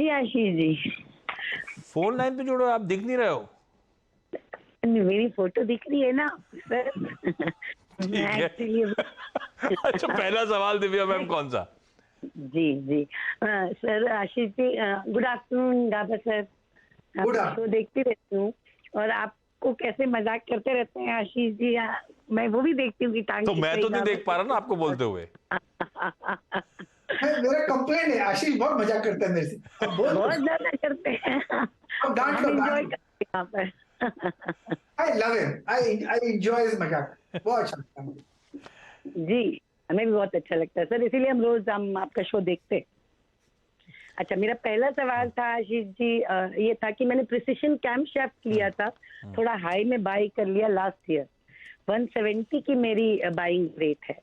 जी Ashish ji, phone line पे जोड़ो, आप दिख नहीं रहे हो। मेरी फोटो दिख रही है ना सर। ठीक मैं है। एक्चुअली अच्छा, पहला सवाल दिव्या मैम कौन सा? जी जी sir Ashish ji, good afternoon गाबा सर। गुड आपका शो देखती रहती हूँ और आपको कैसे मजाक करते रहते हैं आशीष जी। मैं वो भी देखती हूँ कि टांग तो खींच मैं रही तो नहीं गाबा देख पा रहा ना आपको बोलते हुए। मेरा कंप्लेंट है, आशीष बहुत मजाक करता है मेरे से। अब बोल बहुत ज्यादा करते हैं। अब डांट हम लो, इंजॉय डांट लो। करते हैं यहाँ पर। I love him, I enjoy his मजाक, बहुत अच्छा लगता है मुझे। जी, हमें भी बहुत अच्छा लगता है सर, इसीलिए हम आपका शो देखते हैं। अच्छा, मेरा पहला सवाल था आशीष जी, ये था कि मैंने प्रिसिशन कैम्प शेफ्ट लिया था, थोड़ा हाई में बाई कर लिया लास्ट ईयर। 170 की मेरी बाइंग रेट है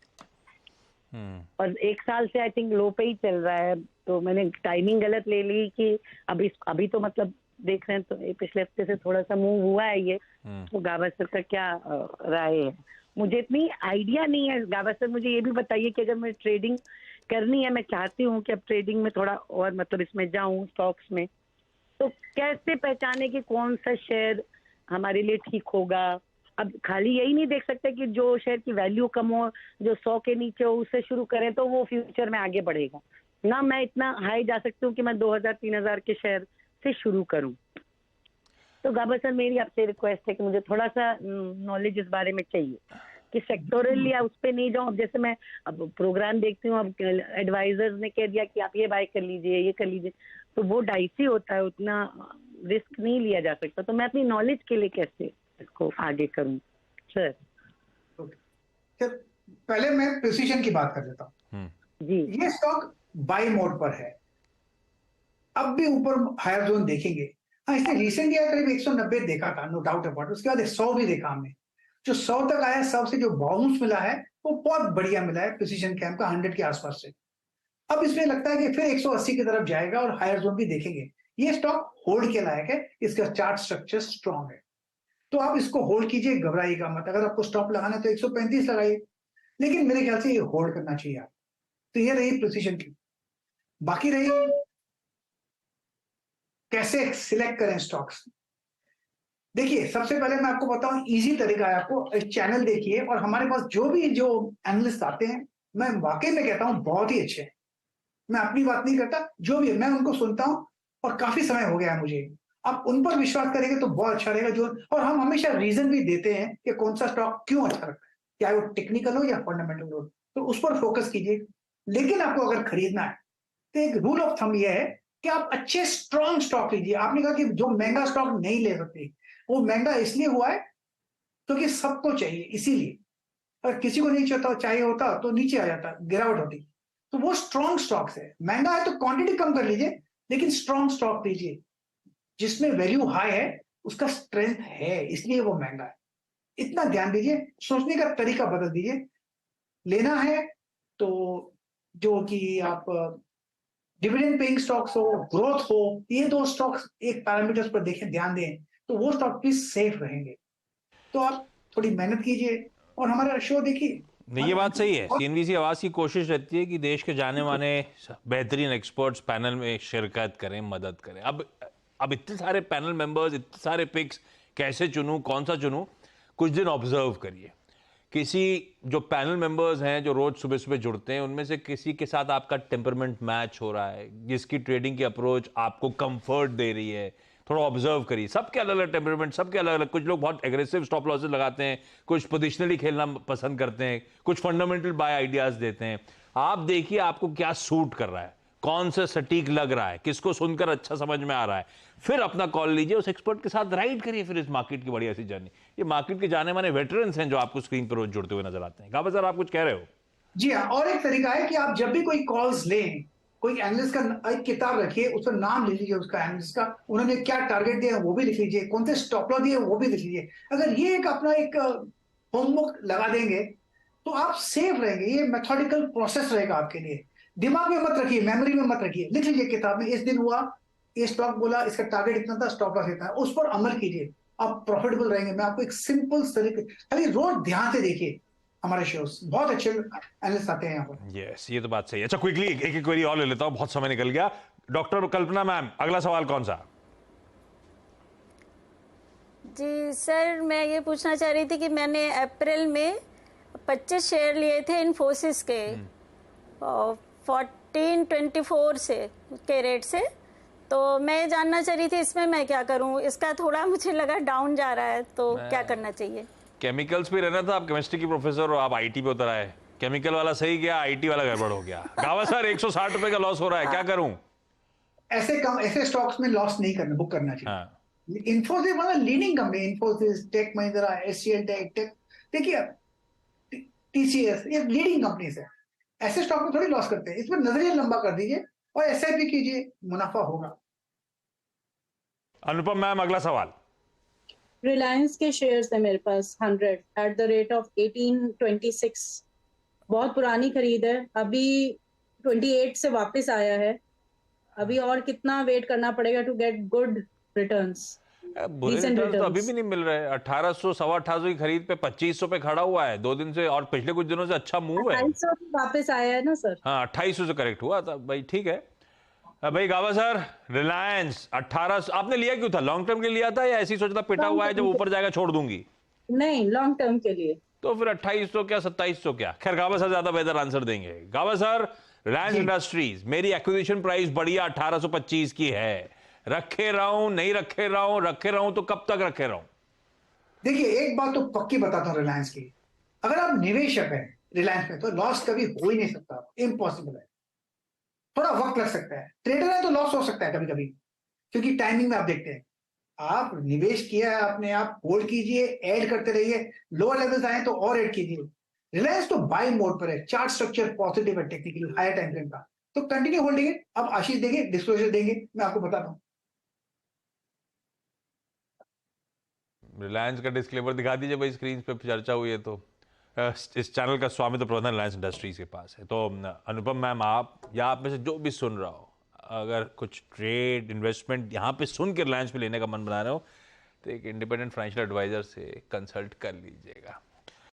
और एक साल से आई थिंक लो पे ही चल रहा है, तो मैंने टाइमिंग गलत ले ली कि अभी तो मतलब देख रहे हैं, तो ये पिछले हफ्ते से थोड़ा सा मूव हुआ है ये। तो गावस्कर का क्या राय है? मुझे इतनी आइडिया नहीं है गावस्कर, मुझे ये भी बताइए कि अगर मैं ट्रेडिंग करनी है, मैं चाहती हूँ कि अब ट्रेडिंग में थोड़ा और मतलब इसमें जाऊं स्टॉक्स में, तो कैसे पहचाने कि कौन सा शेयर हमारे लिए ठीक होगा? अब खाली यही नहीं देख सकते कि जो शेयर की वैल्यू कम हो, जो 100 के नीचे हो, उससे शुरू करें तो वो फ्यूचर में आगे बढ़ेगा ना। मैं इतना हाई जा सकती हूँ कि मैं 2000-3000 के शेयर से शुरू करूं। तो गाबा सर, मेरी आपसे रिक्वेस्ट है कि मुझे थोड़ा सा नॉलेज इस बारे में चाहिए कि सेक्टोरल या उस पर नहीं जाऊं। अब जैसे मैं अब प्रोग्राम देखती हूँ, अब एडवाइजर्स ने कह दिया कि आप ये बाय कर लीजिए, ये कर लीजिए, तो वो डाइसी होता है, उतना रिस्क नहीं लिया जा सकता। तो मैं अपनी नॉलेज के लिए कैसे इसको आगे करूं सर? पहले मैं प्रिसीजन की बात कर लेता हूँ। जी, ये स्टॉक बाई मोड पर है, अब भी ऊपर हायर जोन देखेंगे। हाँ, इसने रिसेंटली करीब 190 देखा था, नो डाउट अबाउट, उसके बाद 100 भी देखा हमने। जो 100 तक आया, 100 से जो बाउंस मिला है वो बहुत बढ़िया मिला है प्रिसीजन कैम्प का, 100 के आसपास से। अब इसमें लगता है कि फिर 180 की तरफ जाएगा और हायर जोन भी देखेंगे। ये स्टॉक होल्ड के लायक है, इसका चार्ट स्ट्रक्चर स्ट्रॉन्ग है, तो आप इसको होल्ड कीजिए, घबराइएगा मत। अगर आपको स्टॉप लगाना है तो 135 लगाइए, लेकिन मेरे ख्याल से ये होल्ड करना चाहिए आप। तो ये रही प्रिसीजन की। बाकी रही कैसे सिलेक्ट करें स्टॉक्स। देखिए, सबसे पहले मैं आपको बताऊं, इजी तरीका है। आपको एक चैनल देखिए, और हमारे पास जो एनालिस्ट आते हैं, मैं वाकई में कहता हूं बहुत ही अच्छे हैं। मैं अपनी बात नहीं करता, जो भी है मैं उनको सुनता हूं और काफी समय हो गया है मुझे। आप उन पर विश्वास करेंगे तो बहुत अच्छा रहेगा। जो और हम हमेशा रीजन भी देते हैं कि कौन सा स्टॉक क्यों अच्छा लगता है, चाहे वो टेक्निकल हो या फंडामेंटल हो, तो उस पर फोकस कीजिए। लेकिन आपको अगर खरीदना है तो एक रूल ऑफ थंब ये है कि आप अच्छे स्ट्रॉन्ग स्टॉक लीजिए। आपने कहा कि जो महंगा स्टॉक नहीं ले सकते, वो महंगा इसलिए हुआ है क्योंकि सबको चाहिए, इसीलिए। अगर किसी को नहीं चाहता चाहिए होता तो नीचे आ जाता, गिरावट होती। तो वो स्ट्रॉन्ग स्टॉक्स है। महंगा है तो क्वांटिटी कम कर लीजिए, लेकिन स्ट्रॉन्ग स्टॉक लीजिए जिसमें वैल्यू हाई है, उसका स्ट्रेंथ है, इसलिए वो महंगा है। इतना ध्यान दीजिए, सोचने का तरीका बदल दीजिए। लेना है तो जो कि आप डिविडेंड पेइंग स्टॉक्स हो, ग्रोथ हो, ये दो स्टॉक्स एक पैरामीटर्स पर देखें, ध्यान दें, तो वो स्टॉक भी सेफ रहेंगे। तो आप थोड़ी मेहनत कीजिए और हमारा शो देखिए। नहीं, ये बात सही है। सीएनबीसी आवाज की कोशिश रहती है कि देश के जाने माने बेहतरीन एक्सपर्ट्स पैनल में शिरकत करें, मदद करें। अब इतने सारे पैनल मेंबर्स, इतने सारे पिक्स, कैसे चुनूं, कौन सा चुनूं? कुछ दिन ऑब्जर्व करिए। किसी जो पैनल मेंबर्स हैं जो रोज सुबह सुबह जुड़ते हैं, उनमें से किसी के साथ आपका टेम्परमेंट मैच हो रहा है, जिसकी ट्रेडिंग की अप्रोच आपको कंफर्ट दे रही है, थोड़ा ऑब्जर्व करिए। सबके अलग अलग टेम्परमेंट, सबके अलग अलग। कुछ लोग बहुत एग्रेसिव स्टॉप लॉसेस लगाते हैं, कुछ पोजिशनली खेलना पसंद करते हैं, कुछ फंडामेंटल बाय आइडियाज देते हैं। आप देखिए आपको क्या सूट कर रहा है, कौन सा सटीक लग रहा है, किसको सुनकर अच्छा समझ में आ रहा है, फिर अपना कॉल लीजिए, उस एक्सपर्ट के साथ राइड करिए फिर इस मार्केट की बढ़िया सी जर्नी। ये मार्केट के जाने माने वेटरन्स हैं जो आपको स्क्रीन पर रोज जुड़ते हुए नजर आते हैं। गाबा सर, आप कुछ कह रहे हो? जी हाँ, और एक तरीका है कि आप जब भी कोई कॉल्स लें, कोई एनालिस्ट का एक किताब रखिए, उसका नाम लिख लीजिए, उसका एनालिस्ट का, उन्होंने क्या टारगेट दिया वो भी लिख लीजिए, कौन से स्टॉप लॉस दिए वो भी लिख लीजिए। अगर ये एक अपना एक होमवर्क लगा देंगे तो आप सेफ रहेंगे। ये मेथोडिकल प्रोसेस रहेगा आपके लिए। दिमाग में मत रखिए, मेमोरी में मत रखिए, लिख लीजिए किताब में, इस दिन हुआ, ये स्टॉक बोला, इसका टारगेट इतना था, स्टॉप लॉस इतना है, उस पर अमल कीजिए, आप प्रॉफिटेबल रहेंगे। मैं आपको एक सिंपल तरीके, खाली रोज ध्यान से देखिए हमारे शोज, बहुत अच्छे एनालिस्ट आते हैं यहाँ पर। यस, ये तो बात सही है। अच्छा, क्विकली एक क्वेरी और ले लेता हूं, बहुत समय निकल गया। डॉक्टर कल्पना मैम, अगला सवाल कौन सा? जी सर, मैं ये पूछना चाह रही थी कि मैंने अप्रैल में 25 शेयर लिए थे इन्फोसिस के 1424 से के रेट से। तो मैं ये जानना चाह रही थी इसमें मैं क्या करूं, इसका थोड़ा मुझे लगा डाउन जा रहा है, तो क्या करना चाहिए? केमिकल्स पे रहना था, आप केमिस्ट्री की प्रोफेसर हो, आप आईटी पे उतर आए। केमिकल वाला सही गया, आईटी वाला गड़बड़ हो गया। गावा सर 160 रुपए का लॉस हो रहा है, क्या करूं? ऐसे स्टॉक्स में लॉस नहीं करना, बुक करना चाहिए। हाँ, इन्फोसिस मतलब लीडिंग कंपनी, इन्फोसिस, टेक महिंद्रा, एचसीएल टेक, देखिए टीसीएस, ये लीडिंग कंपनीज है। ऐसे स्टॉक में थोड़ी लॉस करते हैं। इसमें नजरिया लंबा कर दीजिए और एसआईपी कीजिए, मुनाफा होगा। अनुपम मैम, अगला सवाल। रिलायंस के शेयर्स है मेरे पास 100 एट द रेट ऑफ 1826। बहुत पुरानी खरीद है, अभी 28 से वापस आया है। अभी और कितना वेट करना पड़ेगा टू गेट गुड रिटर्न्स? बुरे रिटर्न्स तो अभी भी नहीं मिल रहे। 1800 सवा 1800 की खरीद पे 2500 पे खड़ा हुआ है 2 दिन से, और पिछले कुछ दिनों से अच्छा मूव है। 2800 से वापस आया है ना सर? हाँ, 2800 से करेक्ट हुआ था भाई, ठीक है। भाई गावा सर, रिलायंस 1800 आपने लिया क्यों था? लॉन्ग टर्म के लिए लिया था या ऐसी सोचा था पिटा हुआ है जब ऊपर जाएगा छोड़ दूंगी? नहीं, लॉन्ग टर्म के लिए। तो फिर 2800 क्या 2700 क्या? खैर गावा सर ज्यादा बेहतर आंसर देंगे। गावा सर, रिलायंस इंडस्ट्रीज मेरी एक्विजिशन प्राइस बढ़िया 1825 की है, रखे रहूं नहीं रखे रहूं, रखे रहूं तो कब तक रखे रहूं? देखिए, एक बात तो पक्की बताता हूं रिलायंस की, अगर आप निवेशक हैं रिलायंस में तो लॉस कभी हो ही नहीं सकता, इम्पॉसिबल है। थोड़ा वक्त लग सकता है, ट्रेडर है तो लॉस हो सकता है कभी कभी, क्योंकि टाइमिंग में आप देखते हैं। आप निवेश किया है आपने, आप होल्ड कीजिए, ऐड करते रहिए, लोअर लेवल्स आए तो और ऐड कीजिए। रिलायंस तो बाय मोड पर है, चार्ट स्ट्रक्चर पॉजिटिव है, टेक्निकली हायर टाइम फ्रेम का, तो कंटिन्यू होल्डिंग है। अब आशीष देंगे, डिस्क्लोजर देंगे, मैं आपको बताता हूं। रिलायंस का डिस्क्लेमर दिखा दीजिए भाई, स्क्रीन पे चर्चा हुई है तो। इस चैनल का स्वामित्व प्रबंधन रिलायंस इंडस्ट्रीज के पास है। तो अनुपम मैम, आप या आप में से जो भी सुन रहा हो, अगर कुछ ट्रेड इन्वेस्टमेंट यहाँ पे सुन के रिलायंस पे लेने का मन बना रहे हो तो एक इंडिपेंडेंट फाइनेंशियल एडवाइजर से कंसल्ट कर लीजिएगा।